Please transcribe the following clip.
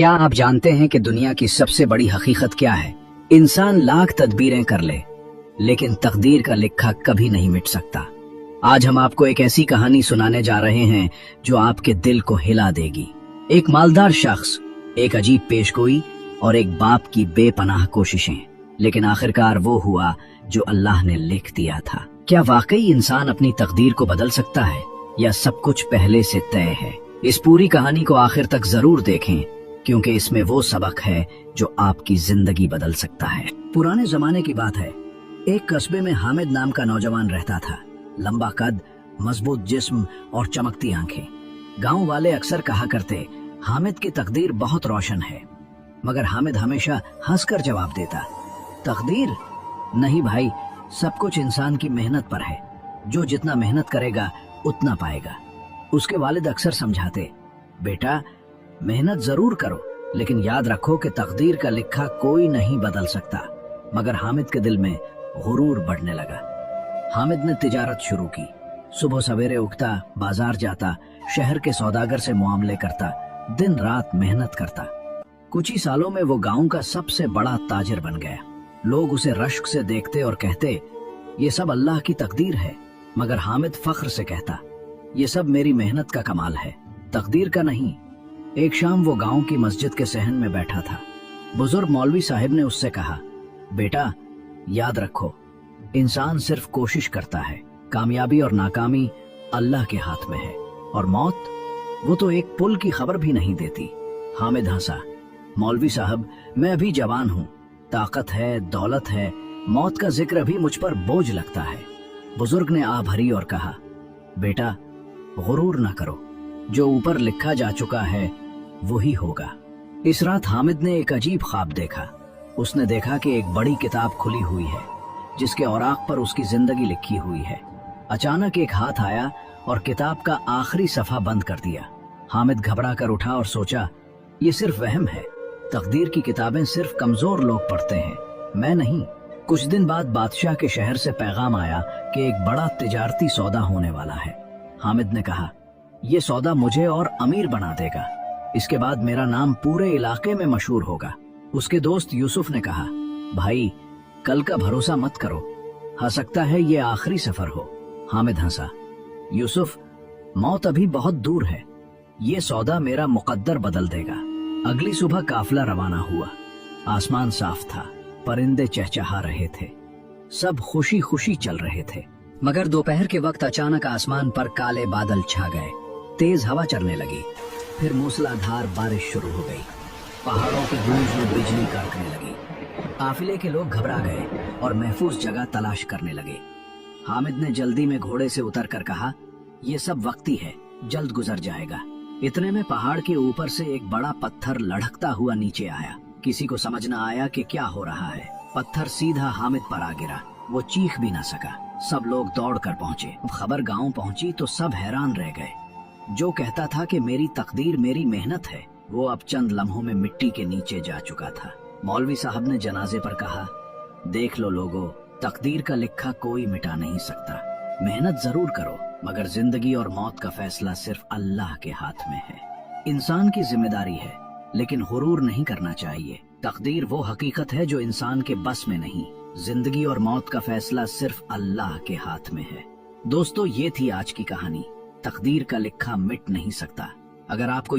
क्या आप जानते हैं कि दुनिया की सबसे बड़ी हकीकत क्या है? इंसान लाख तदबीरें कर ले, लेकिन तकदीर का लिखा कभी नहीं मिट सकता। आज हम आपको एक ऐसी कहानी सुनाने जा रहे हैं जो आपके दिल को हिला देगी। एक मालदार शख्स, एक अजीब पेशगोई और एक बाप की बेपनाह कोशिशें, लेकिन आखिरकार वो हुआ जो अल्लाह ने लिख दिया था। क्या वाकई इंसान अपनी तकदीर को बदल सकता है या सब कुछ पहले से तय है? इस पूरी कहानी को आखिर तक जरूर देखें, क्योंकि इसमें वो सबक है जो आपकी जिंदगी बदल सकता है। पुराने जमाने की बात है। एक कस्बे में हामिद नाम का नौजवान रहता था। लंबा कद, मजबूत जिस्म और चमकती आंखें। गांव वाले अक्सर कहा करते, हामिद की तकदीर बहुत रोशन है। मगर हामिद हमेशा हंसकर जवाब देता, तकदीर नहीं भाई, सब कुछ इंसान की मेहनत पर है। जो जितना मेहनत करेगा उतना पाएगा। उसके वालिद अक्सर समझाते, बेटा मेहनत जरूर करो, लेकिन याद रखो कि तकदीर का लिखा कोई नहीं बदल सकता। मगर हामिद के दिल में गुरूर बढ़ने लगा। हामिद ने तिजारत शुरू की। सुबह सवेरे उठता, बाजार जाता, शहर के सौदागर से मुआमले करता, दिन रात मेहनत करता। कुछ ही सालों में वो गांव का सबसे बड़ा ताजिर बन गया। लोग उसे रश्क से देखते और कहते, ये सब अल्लाह की तकदीर है। मगर हामिद फख्र से कहता, ये सब मेरी मेहनत का कमाल है, तकदीर का नहीं। एक शाम वो गांव की मस्जिद के सहन में बैठा था। बुजुर्ग मौलवी साहिब ने उससे कहा, बेटा याद रखो, इंसान सिर्फ कोशिश करता है, कामयाबी और नाकामी अल्लाह के हाथ में है, और मौत वो तो एक पुल की खबर भी नहीं देती। हामिद हंसा, मौलवी साहब मैं अभी जवान हूँ, ताकत है, दौलत है, मौत का जिक्र अभी मुझ पर बोझ लगता है। बुजुर्ग ने आ भरी और कहा, बेटा गुरूर न करो, जो ऊपर लिखा जा चुका है वही होगा। इस रात हामिद ने एक अजीब ख्वाब देखा। उसने देखा कि एक बड़ी किताब खुली हुई है, जिसके औराक पर उसकी जिंदगी लिखी हुई है। अचानक एक हाथ आया और किताब का आखिरी सफा बंद कर दिया। हामिद घबरा कर उठा और सोचा, ये सिर्फ वहम है। तकदीर की किताबें सिर्फ कमजोर लोग पढ़ते हैं, मैं नहीं। कुछ दिन बाद बादशाह के शहर से पैगाम आया कि एक बड़ा तिजारती सौदा होने वाला है। हामिद ने कहा, ये सौदा मुझे और अमीर बना देगा। इसके बाद मेरा नाम पूरे इलाके में मशहूर होगा। उसके दोस्त यूसुफ ने कहा, भाई कल का भरोसा मत करो, हो सकता है ये आखिरी सफर हो। हामिद हंसा, यूसुफ मौत अभी बहुत दूर है, ये सौदा मेरा मुकद्दर बदल देगा। अगली सुबह काफिला रवाना हुआ। आसमान साफ था, परिंदे चहचहा रहे थे, सब खुशी खुशी चल रहे थे। मगर दोपहर के वक्त अचानक आसमान पर काले बादल छा गए। तेज हवा चलने लगी, फिर मूसलाधार बारिश शुरू हो गई। पहाड़ों की गूंज में बिजली कड़कने लगी। काफिले के लोग घबरा गए और महफूज जगह तलाश करने लगे। हामिद ने जल्दी में घोड़े से उतरकर कहा, ये सब वक्ती है, जल्द गुजर जाएगा। इतने में पहाड़ के ऊपर से एक बड़ा पत्थर लढ़कता हुआ नीचे आया। किसी को समझ न आया कि क्या हो रहा है। पत्थर सीधा हामिद पर आ गिरा। वो चीख भी न सका। सब लोग दौड़ कर पहुंचे। खबर गांव पहुंची तो सब हैरान रह गए। जो कहता था कि मेरी तकदीर मेरी मेहनत है, वो अब चंद लम्हों में मिट्टी के नीचे जा चुका था। मौलवी साहब ने जनाजे पर कहा, देख लो लोगों, तकदीर का लिखा कोई मिटा नहीं सकता। मेहनत जरूर करो, मगर जिंदगी और मौत का फैसला सिर्फ अल्लाह के हाथ में है। इंसान की जिम्मेदारी है, लेकिन गुरूर नहीं करना चाहिए। तकदीर वो हकीकत है जो इंसान के बस में नहीं। जिंदगी और मौत का फैसला सिर्फ अल्लाह के हाथ में है। दोस्तों, ये थी आज की कहानी। तकदीर का लिखा मिट नहीं सकता। अगर आपको